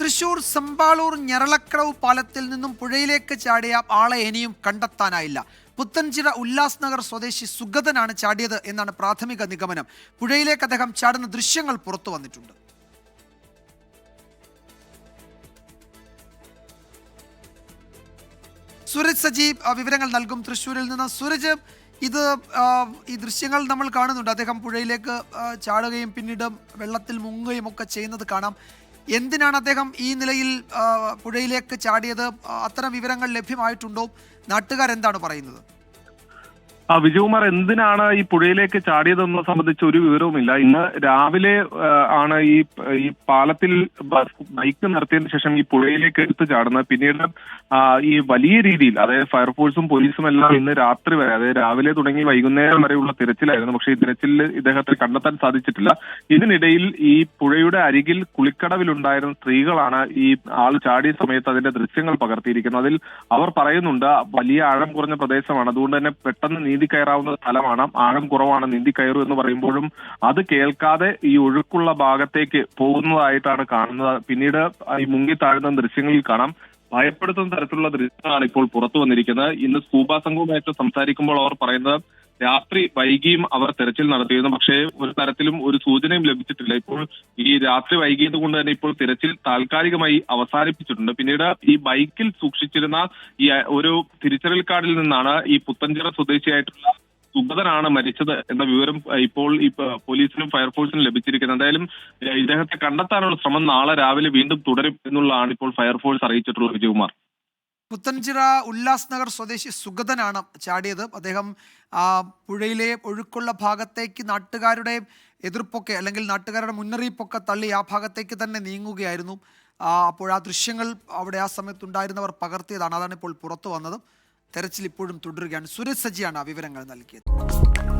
തൃശൂർ സമ്പാളൂർ ഞെറളക്കടവ് പാലത്തിൽ നിന്നും പുഴയിലേക്ക് ചാടിയ ആളെ ഇനിയും കണ്ടെത്താനായില്ല. പുത്തൻചിറ ഉല്ലാസ് നഗർ സ്വദേശി സുഗതനാണ് ചാടിയത് എന്നാണ് പ്രാഥമിക നിഗമനം. പുഴയിലേക്ക് അദ്ദേഹം ചാടുന്ന ദൃശ്യങ്ങൾ പുറത്തു വന്നിട്ടുണ്ട്. സൂരജ് സജീവ് വിവരങ്ങൾ നൽകും തൃശ്ശൂരിൽ നിന്ന്. സൂരജ്, ഈ ദൃശ്യങ്ങൾ നമ്മൾ കാണുന്നുണ്ട്. അദ്ദേഹം പുഴയിലേക്ക് ചാടുകയും പിന്നീട് വെള്ളത്തിൽ മുങ്ങുകയും ഒക്കെ ചെയ്യുന്നത് കാണാം. എന്തിനാണ് അദ്ദേഹം ഈ നിലയിൽ പുഴയിലേക്ക് ചാടിയത്? അത്തരം വിവരങ്ങൾ ലഭ്യമായിട്ടുണ്ടോ? നാട്ടുകാരെന്താണ് പറയുന്നത്? വിജയകുമാർ, എന്തിനാണ് ഈ പുഴയിലേക്ക് ചാടിയതെന്ന് സംബന്ധിച്ച് ഒരു വിവരവുമില്ല. ഇന്ന് രാവിലെ ആണ് ഈ പാലത്തിൽ ബൈക്ക് നിർത്തിയതിനു ശേഷം ഈ പുഴയിലേക്ക് എടുത്ത് ചാടുന്നത്. പിന്നീട് ഈ വലിയ രീതിയിൽ, അതായത് ഫയർഫോഴ്സും പോലീസും എല്ലാം ഇന്ന് രാത്രി വരെ, അതായത് രാവിലെ തുടങ്ങി വൈകുന്നേരം വരെയുള്ള തിരച്ചിലായിരുന്നു. പക്ഷേ ഈ തിരച്ചിലിൽ ഇദ്ദേഹത്തെ കണ്ടെത്താൻ സാധിച്ചിട്ടില്ല. ഇതിനിടയിൽ ഈ പുഴയുടെ അരികിൽ കുളിക്കടവിലുണ്ടായിരുന്ന സ്ത്രീകളാണ് ഈ ആൾ ചാടിയ സമയത്ത് അതിന്റെ ദൃശ്യങ്ങൾ പകർത്തിയിരിക്കുന്നത്. അതിൽ അവർ പറയുന്നുണ്ട്, വലിയ ആഴം കുറഞ്ഞ പ്രദേശമാണ്, അതുകൊണ്ട് തന്നെ പെട്ടെന്ന് നീന്തി കയറാവുന്ന സ്ഥലമാണ്, ആഴം കുറവാണ്, നീന്തി കയറൂ എന്ന് പറയുമ്പോഴും അത് കേൾക്കാതെ ഈ ഒഴുക്കുള്ള ഭാഗത്തേക്ക് പോകുന്നതായിട്ടാണ് കാണുന്നത്. പിന്നീട് ഈ മുങ്ങി താഴുന്ന ദൃശ്യങ്ങളിൽ കാണാം. ഭയപ്പെടുത്തുന്ന തരത്തിലുള്ള ദൃശ്യങ്ങളാണ് ഇപ്പോൾ പുറത്തു വന്നിരിക്കുന്നത്. ഇന്ന് സ്കൂബ സംഘവുമായിട്ട് സംസാരിക്കുമ്പോൾ അവർ പറയുന്നത്, രാത്രി വൈകിയും അവർ തെരച്ചിൽ നടത്തിയിരുന്നു, പക്ഷേ ഒരു തരത്തിലും ഒരു സൂചനയും ലഭിച്ചിട്ടില്ല. ഇപ്പോൾ ഈ രാത്രി വൈകിയത് കൊണ്ട് തന്നെ ഇപ്പോൾ തിരച്ചിൽ താൽക്കാലികമായി അവസാനിപ്പിച്ചിട്ടുണ്ട്. പിന്നീട് ഈ ബൈക്കിൽ സൂക്ഷിച്ചിരുന്ന ഈ ഒരു തിരിച്ചറിയൽ കാർഡിൽ നിന്നാണ് ഈ പുത്തൻചിറ സ്വദേശിയായിട്ടുള്ള സുഗതനാണ് മരിച്ചത് എന്ന വിവരം ഇപ്പോൾ ഈ പോലീസിനും ഫയർഫോഴ്സിനും ലഭിച്ചിരിക്കുന്നത്. എന്തായാലും ഇദ്ദേഹത്തെ കണ്ടെത്താനുള്ള ശ്രമം നാളെ രാവിലെ വീണ്ടും തുടരും എന്നുള്ളതാണ് ഇപ്പോൾ ഫയർഫോഴ്സ് അറിയിച്ചിട്ടുള്ളത്. വിജയകുമാർ, പുത്തൻചിറ ഉല്ലാസ് നഗർ സ്വദേശി സുഗതനാണ് ചാടിയത്. അദ്ദേഹം പുഴയിലെ ഒഴുക്കുള്ള ഭാഗത്തേക്ക് നാട്ടുകാരുടെ എതിർപ്പൊക്കെ, അല്ലെങ്കിൽ നാട്ടുകാരുടെ മുന്നറിയിപ്പൊക്കെ തള്ളി ആ ഭാഗത്തേക്ക് തന്നെ നീങ്ങുകയായിരുന്നു. അപ്പോൾ ആ ദൃശ്യങ്ങൾ അവിടെ ആ സമയത്തുണ്ടായിരുന്നവർ പകർത്തിയതാണ്. അതാണ് ഇപ്പോൾ പുറത്തു വന്നത്. തെരച്ചിൽ ഇപ്പോഴും തുടരുകയാണ്. സുരേഷ് സജിയാണ് വിവരങ്ങൾ നൽകിയത്.